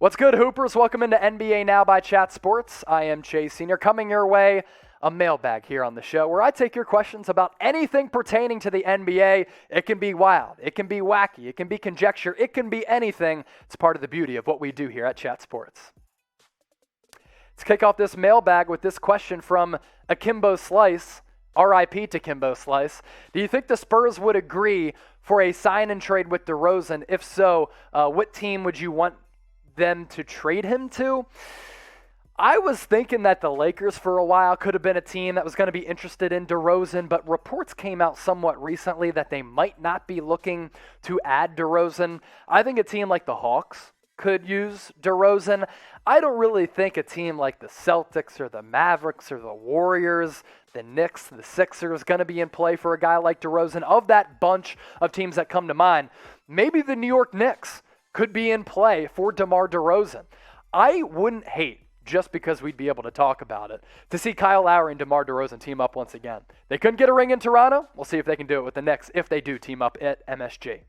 What's good, Hoopers? Welcome into NBA Now by Chat Sports. I am Chase Sr. Coming your way, a mailbag here on the show where I take your questions about anything pertaining to the NBA. It can be wild, it can be wacky, it can be conjecture, it can be anything. It's part of the beauty of what we do here at Chat Sports. Let's kick off this mailbag with this question from Akimbo Slice. RIP to Kimbo Slice. Do you think the Spurs would agree for a sign and trade with DeRozan? If so, what team would you want them to trade him to? I was thinking that the Lakers for a while could have been a team that was going to be interested in DeRozan, but reports came out somewhat recently that they might not be looking to add DeRozan. I think a team like the Hawks could use DeRozan. I don't really think a team like the Celtics or the Mavericks or the Warriors, the Knicks, the Sixers going to be in play for a guy like DeRozan. Of that bunch of teams that come to mind, maybe the New York Knicks could be in play for DeMar DeRozan. I wouldn't hate, just because we'd be able to talk about it, to see Kyle Lowry and DeMar DeRozan team up once again. They couldn't get a ring in Toronto. We'll see if they can do it with the Knicks if they do team up at MSG.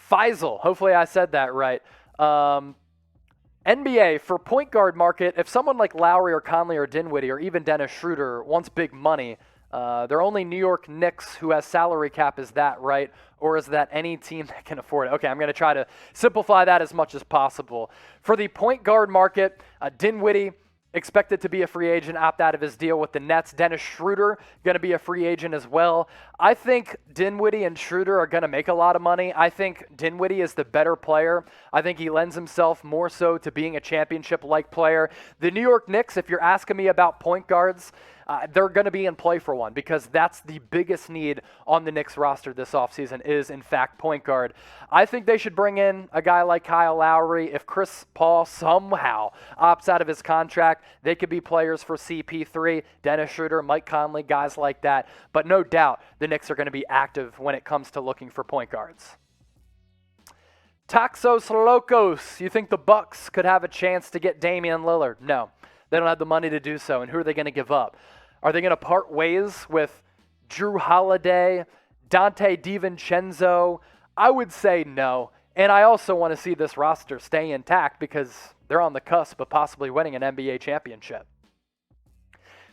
Faisal, hopefully I said that right. NBA, for point guard market, if someone like Lowry or Conley or Dinwiddie or even Dennis Schroeder wants big money, they're only New York Knicks who has salary cap. Is that right? Or is that any team that can afford it? Okay, I'm going to try to simplify that as much as possible. For the point guard market, Dinwiddie expected to be a free agent, opt out of his deal with the Nets. Dennis Schroeder going to be a free agent as well. I think Dinwiddie and Schroeder are going to make a lot of money. I think Dinwiddie is the better player. I think he lends himself more so to being a championship-like player. The New York Knicks, if you're asking me about point guards, they're going to be in play for one because that's the biggest need on the Knicks roster this offseason is, in fact, point guard. I think they should bring in a guy like Kyle Lowry. If Chris Paul somehow opts out of his contract, they could be players for CP3, Dennis Schroeder, Mike Conley, guys like that. But no doubt the Knicks are going to be active when it comes to looking for point guards. Taxos Locos, you think the Bucks could have a chance to get Damian Lillard? No. They don't have the money to do so. And who are they going to give up? Are they going to part ways with Drew Holiday, Dante DiVincenzo? I would say no. And I also want to see this roster stay intact because they're on the cusp of possibly winning an NBA championship.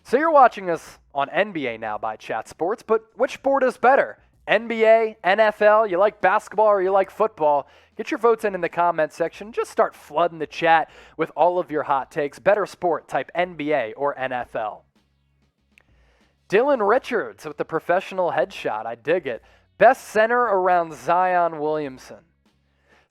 So you're watching us on NBA Now by Chat Sports, but which sport is better? NBA, NFL, you like basketball or you like football? Get your votes in the comment section. Just start flooding the chat with all of your hot takes. Better sport, type NBA or NFL. Dylan Richards with the professional headshot. I dig it. Best center around Zion Williamson.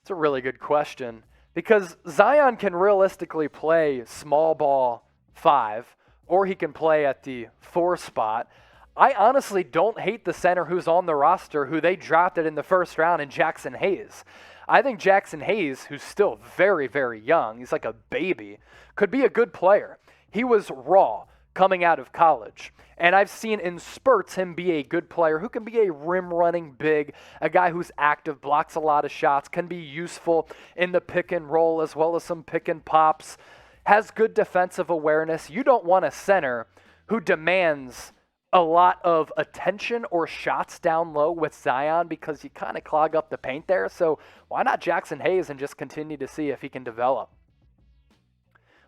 It's a really good question because Zion can realistically play small ball 5 or he can play at the 4 spot. I honestly don't hate the center who's on the roster who they drafted in the first round in Jackson Hayes. I think Jackson Hayes, who's still very, very young, he's like a baby, could be a good player. He was raw coming out of college. And I've seen in spurts him be a good player who can be a rim-running big, a guy who's active, blocks a lot of shots, can be useful in the pick and roll as well as some pick and pops, has good defensive awareness. You don't want a center who demands a lot of attention or shots down low with Zion because you kind of clog up the paint there. So why not Jackson Hayes and just continue to see if he can develop?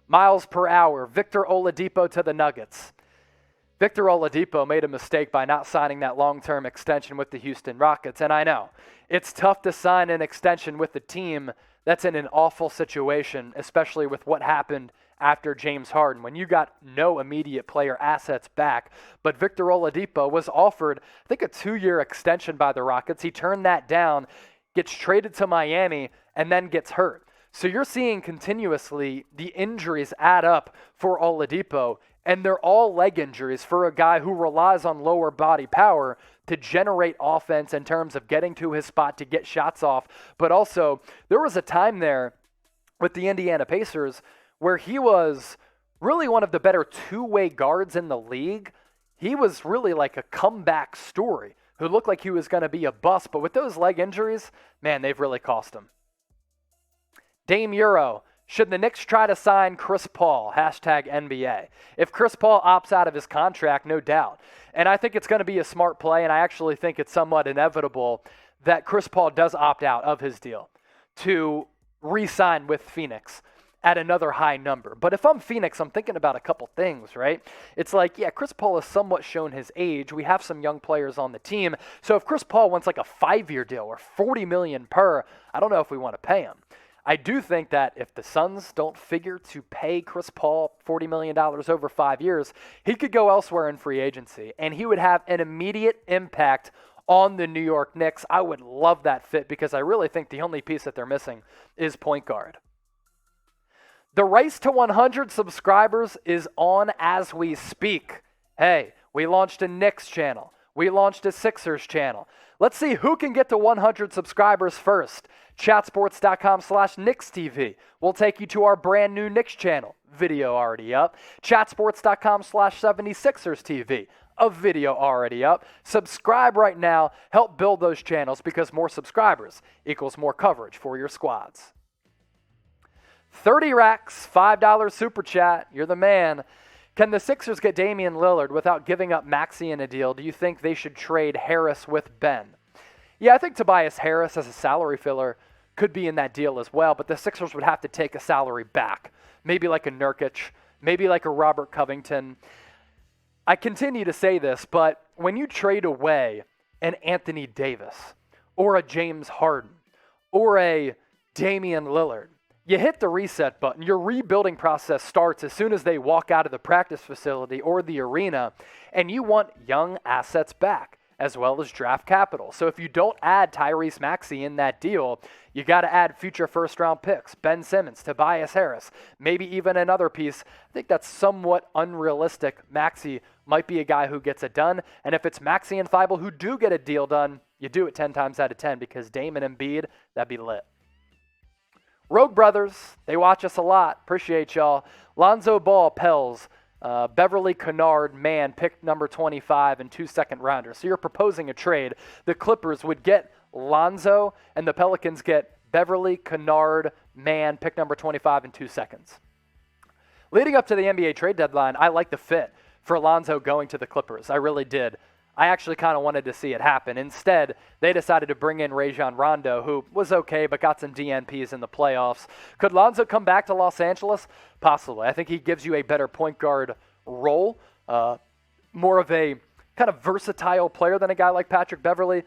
Miles per hour, Victor Oladipo to the Nuggets. Victor Oladipo made a mistake by not signing that long-term extension with the Houston Rockets. And I know it's tough to sign an extension with a team that's in an awful situation, especially with what happened after James Harden, when you got no immediate player assets back. But Victor Oladipo was offered, I think, a 2-year extension by the Rockets. He turned that down, gets traded to Miami, and then gets hurt. So you're seeing continuously the injuries add up for Oladipo, and they're all leg injuries for a guy who relies on lower body power to generate offense in terms of getting to his spot to get shots off. But also, there was a time there with the Indiana Pacers where he was really one of the better two-way guards in the league. He was really like a comeback story who looked like he was going to be a bust. But with those leg injuries, man, they've really cost him. Dame Euro, should the Knicks try to sign Chris Paul? Hashtag NBA. If Chris Paul opts out of his contract, no doubt. And I think it's going to be a smart play, and I actually think it's somewhat inevitable that Chris Paul does opt out of his deal to re-sign with Phoenix at another high number. But if I'm Phoenix, I'm thinking about a couple things, right? It's like, yeah, Chris Paul has somewhat shown his age. We have some young players on the team. So if Chris Paul wants like a 5-year deal or $40 million per, I don't know if we want to pay him. I do think that if the Suns don't figure to pay Chris Paul $40 million over 5 years, he could go elsewhere in free agency, and he would have an immediate impact on the New York Knicks. I would love that fit because I really think the only piece that they're missing is point guard. The race to 100 subscribers is on as we speak. Hey, we launched a Knicks channel. We launched a Sixers channel. Let's see who can get to 100 subscribers first. Chatsports.com/KnicksTV will take you to our brand new Knicks channel. Video already up. Chatsports.com/76erstv. A video already up. Subscribe right now. Help build those channels because more subscribers equals more coverage for your squads. 30 racks, $5 super chat. You're the man. Can the Sixers get Damian Lillard without giving up Maxey in a deal? Do you think they should trade Harris with Ben? Yeah, I think Tobias Harris as a salary filler could be in that deal as well, but the Sixers would have to take a salary back. Maybe like a Nurkic, maybe like a Robert Covington. I continue to say this, but when you trade away an Anthony Davis or a James Harden or a Damian Lillard, you hit the reset button. Your rebuilding process starts as soon as they walk out of the practice facility or the arena, and you want young assets back as well as draft capital. So if you don't add Tyrese Maxey in that deal, you got to add future first-round picks, Ben Simmons, Tobias Harris, maybe even another piece. I think that's somewhat unrealistic. Maxey might be a guy who gets it done, and if it's Maxey and Thibault who do get a deal done, you do it 10 times out of 10 because Dame and Embiid, that'd be lit. Rogue Brothers, they watch us a lot. Appreciate y'all. Lonzo Ball, Pels, Beverly Kennard, man, pick number 25 and 2 second-rounders. So you're proposing a trade. The Clippers would get Lonzo, and the Pelicans get Beverly Kennard, man, pick number 25 and 2 seconds. Leading up to the NBA trade deadline, I like the fit for Lonzo going to the Clippers. I really did. I actually kind of wanted to see it happen. Instead, they decided to bring in Rajon Rondo, who was okay but got some DNPs in the playoffs. Could Lonzo come back to Los Angeles? Possibly. I think he gives you a better point guard role, more of a kind of versatile player than a guy like Patrick Beverly.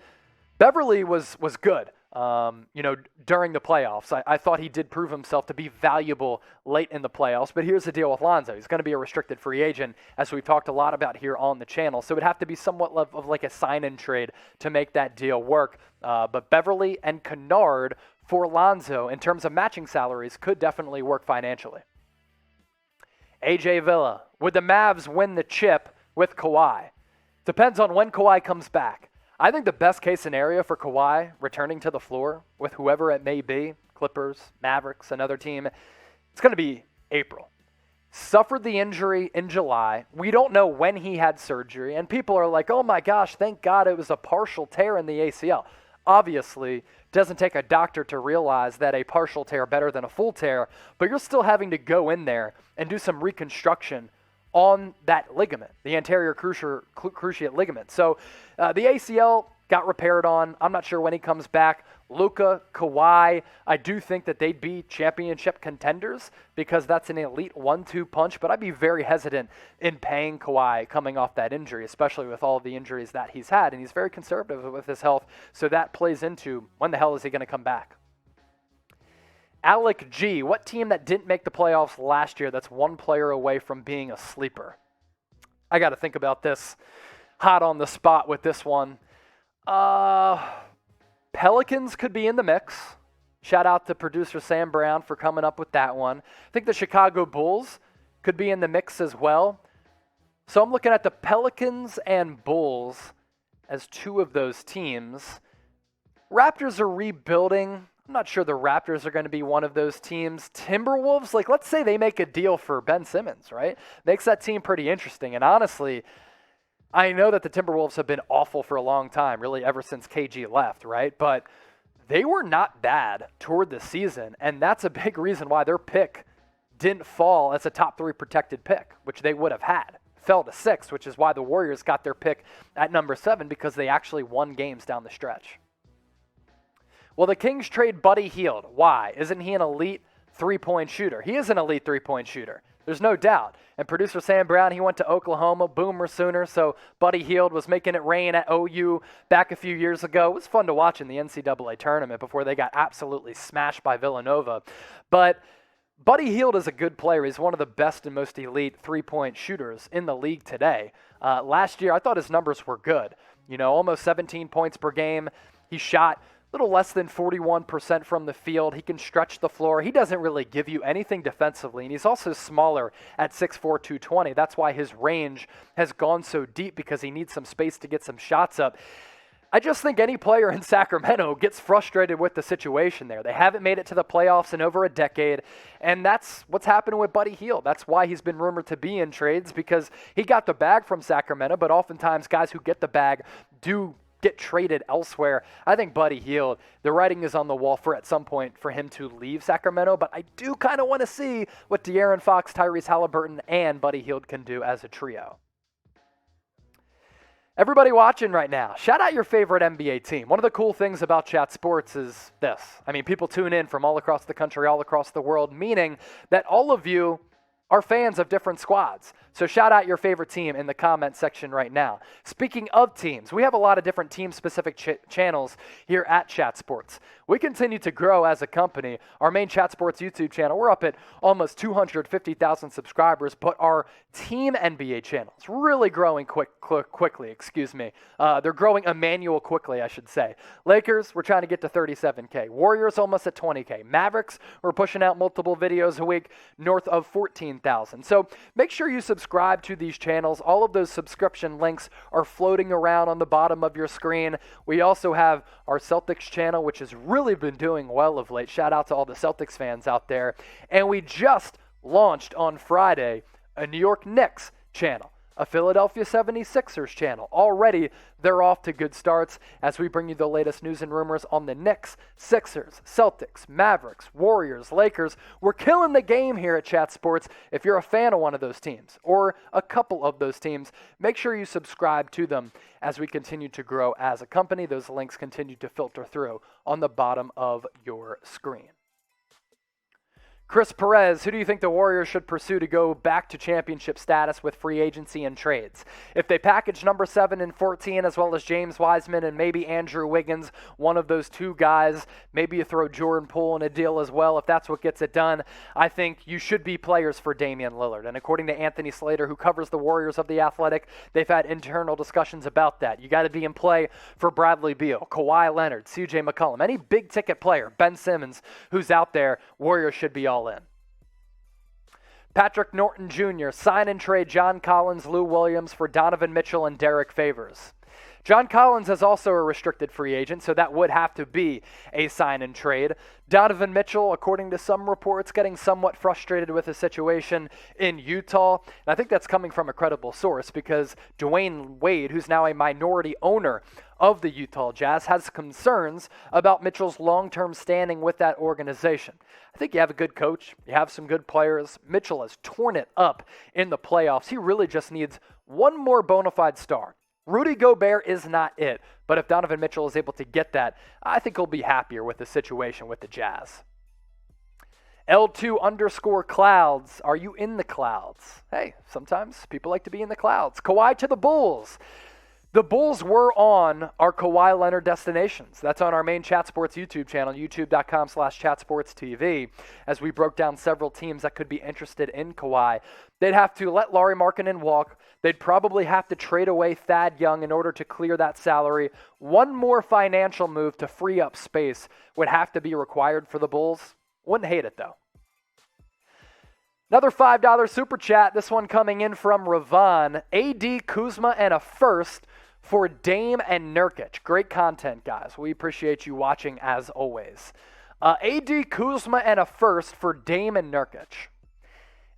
Beverly was good. During the playoffs. I thought he did prove himself to be valuable late in the playoffs, but here's the deal with Lonzo. He's going to be a restricted free agent, as we've talked a lot about here on the channel, so it would have to be somewhat of like a sign-in trade to make that deal work. But Beverly and Kennard for Lonzo, in terms of matching salaries, could definitely work financially. AJ Villa, would the Mavs win the chip with Kawhi? Depends on when Kawhi comes back. I think the best case scenario for Kawhi returning to the floor with whoever it may be, Clippers, Mavericks, another team, it's going to be April. Suffered the injury in July. We don't know when he had surgery, and people are like, oh my gosh, thank God it was a partial tear in the ACL. Obviously, it doesn't take a doctor to realize that a partial tear better than a full tear, but you're still having to go in there and do some reconstruction on that ligament, the anterior cruciate ligament. So the ACL got repaired on. I'm not sure when he comes back. Luka, Kawhi, I do think that they'd be championship contenders because that's an elite 1-2 punch, but I'd be very hesitant in paying Kawhi coming off that injury, especially with all of the injuries that he's had, and he's very conservative with his health, so that plays into when the hell is he going to come back. Alec G, what team that didn't make the playoffs last year that's one player away from being a sleeper? I got to think about this. Hot on the spot with this one. Pelicans could be in the mix. Shout out to producer Sam Brown for coming up with that one. I think the Chicago Bulls could be in the mix as well. So I'm looking at the Pelicans and Bulls as two of those teams. Raptors are rebuilding. I'm not sure the Raptors are going to be one of those teams. Timberwolves, let's say they make a deal for Ben Simmons, right? Makes that team pretty interesting. And honestly, I know that the Timberwolves have been awful for a long time, really ever since KG left, right? But they were not bad toward the season, and that's a big reason why their pick didn't fall as a top 3 protected pick, which they would have had. Fell to 6, which is why the Warriors got their pick at number 7 because they actually won games down the stretch. Well, the Kings trade Buddy Hield. Why? Isn't he an elite three-point shooter? He is an elite three-point shooter. There's no doubt. And producer Sam Brown, he went to Oklahoma, Boomer Sooner, so Buddy Hield was making it rain at OU back a few years ago. It was fun to watch in the NCAA tournament before they got absolutely smashed by Villanova. But Buddy Hield is a good player. He's one of the best and most elite three-point shooters in the league today. Last year, I thought his numbers were good. Almost 17 points per game. He shot a little less than 41% from the field. He can stretch the floor. He doesn't really give you anything defensively, and he's also smaller at 6'4", 220. That's why his range has gone so deep, because he needs some space to get some shots up. I just think any player in Sacramento gets frustrated with the situation there. They haven't made it to the playoffs in over a decade, and that's what's happening with Buddy Hield. That's why he's been rumored to be in trades, because he got the bag from Sacramento, but oftentimes guys who get the bag do get traded elsewhere. I think Buddy Hield, the writing is on the wall for at some point for him to leave Sacramento, but I do kind of want to see what De'Aaron Fox, Tyrese Halliburton, and Buddy Hield can do as a trio. Everybody watching right now, shout out your favorite NBA team. One of the cool things about Chat Sports is this. People tune in from all across the country, all across the world, meaning that all of you are fans of different squads. So shout out your favorite team in the comment section right now. Speaking of teams, we have a lot of different team-specific channels here at Chat Sports. We continue to grow as a company. Our main Chat Sports YouTube channel, we're up at almost 250,000 subscribers, but our Team NBA channel is really growing quickly. They're growing Emmanuel quickly, I should say. Lakers, we're trying to get to 37K. Warriors, almost at 20K. Mavericks, we're pushing out multiple videos a week, north of 14,000. So make sure you subscribe to these channels. All of those subscription links are floating around on the bottom of your screen. We also have our Celtics channel, which has really been doing well of late. Shout out to all the Celtics fans out there. And we just launched on Friday a New York Knicks channel, a Philadelphia 76ers channel. Already, they're off to good starts as we bring you the latest news and rumors on the Knicks, Sixers, Celtics, Mavericks, Warriors, Lakers. We're killing the game here at Chat Sports. If you're a fan of one of those teams or a couple of those teams, make sure you subscribe to them as we continue to grow as a company. Those links continue to filter through on the bottom of your screen. Chris Perez, who do you think the Warriors should pursue to go back to championship status with free agency and trades? If they package number 7 and 14, as well as James Wiseman and maybe Andrew Wiggins, one of those two guys, maybe you throw Jordan Poole in a deal as well, if that's what gets it done, I think you should be players for Damian Lillard. And according to Anthony Slater, who covers the Warriors of The Athletic, they've had internal discussions about that. You got to be in play for Bradley Beal, Kawhi Leonard, CJ McCollum, any big-ticket player, Ben Simmons, who's out there, Warriors should be all in. Patrick Norton Jr., sign and trade John Collins, Lou Williams for Donovan Mitchell and Derek Favors. John Collins is also a restricted free agent, so that would have to be a sign and trade. Donovan Mitchell, according to some reports, getting somewhat frustrated with his situation in Utah. And I think that's coming from a credible source because Dwayne Wade, who's now a minority owner of the Utah Jazz, has concerns about Mitchell's long-term standing with that organization. I think you have a good coach. You have some good players. Mitchell has torn it up in the playoffs. He really just needs one more bona fide star. Rudy Gobert is not it, but if Donovan Mitchell is able to get that, I think he'll be happier with the situation with the Jazz. L2_clouds. Are you in the clouds? Hey, sometimes people like to be in the clouds. Kawhi to the Bulls. The Bulls were on our Kawhi Leonard destinations. That's on our main Chat Sports YouTube channel, youtube.com/chatsportstv, as we broke down several teams that could be interested in Kawhi. They'd have to let Lauri Markkanen walk. They'd probably have to trade away Thad Young in order to clear that salary. One more financial move to free up space would have to be required for the Bulls. Wouldn't hate it, though. Another $5 super chat, this one coming in from Ravon. AD, Kuzma, and a first for Dame and Nurkic. Great content, guys. We appreciate you watching as always. AD, Kuzma, and a first for Dame and Nurkic.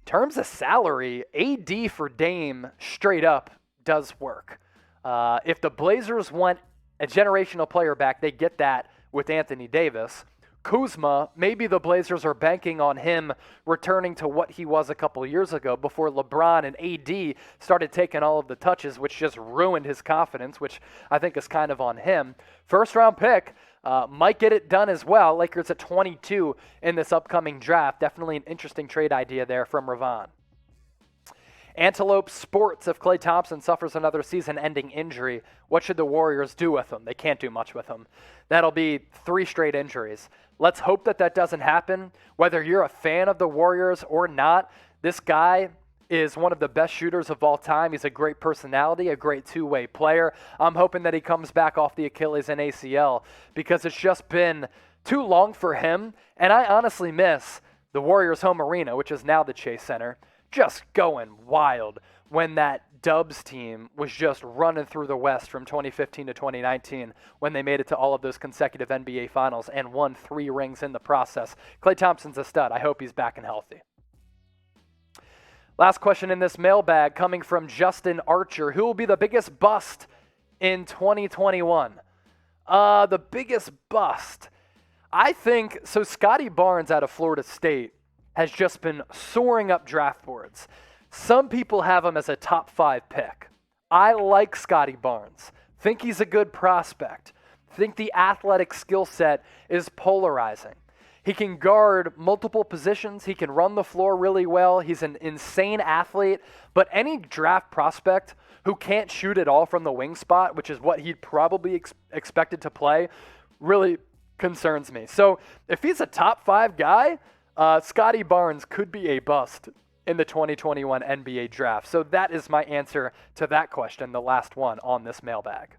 In terms of salary, AD for Dame straight up does work. If the Blazers want a generational player back, they get that with Anthony Davis. Kuzma, maybe the Blazers are banking on him returning to what he was a couple years ago before LeBron and AD started taking all of the touches, which just ruined his confidence, which I think is kind of on him. First-round pick, might get it done as well. Lakers at 22 in this upcoming draft. Definitely an interesting trade idea there from Ravon. Antelope Sports, if Klay Thompson suffers another season-ending injury, what should the Warriors do with him? They can't do much with him. That'll be 3 straight injuries. Let's hope that that doesn't happen. Whether you're a fan of the Warriors or not, this guy is one of the best shooters of all time. He's a great personality, a great two-way player. I'm hoping that he comes back off the Achilles and ACL because it's just been too long for him. And I honestly miss the Warriors' home arena, which is now the Chase Center, just going wild when that Dubs team was just running through the West from 2015 to 2019 when they made it to all of those consecutive NBA Finals and won 3 rings in the process. Klay Thompson's a stud. I hope he's back and healthy. Last question in this mailbag coming from Justin Archer. Who will be the biggest bust in 2021? The biggest bust. I think, so Scotty Barnes out of Florida State has just been soaring up draft boards. Some people have him as a top 5 pick. I like Scotty Barnes. Think he's a good prospect. Think the athletic skill set is polarizing. He can guard multiple positions. He can run the floor really well. He's an insane athlete. But any draft prospect who can't shoot at all from the wing spot, which is what he'd probably expected to play, really concerns me. So if he's a top 5 guy, Scotty Barnes could be a bust in the 2021 NBA draft. So that is my answer to that question, the last one on this mailbag.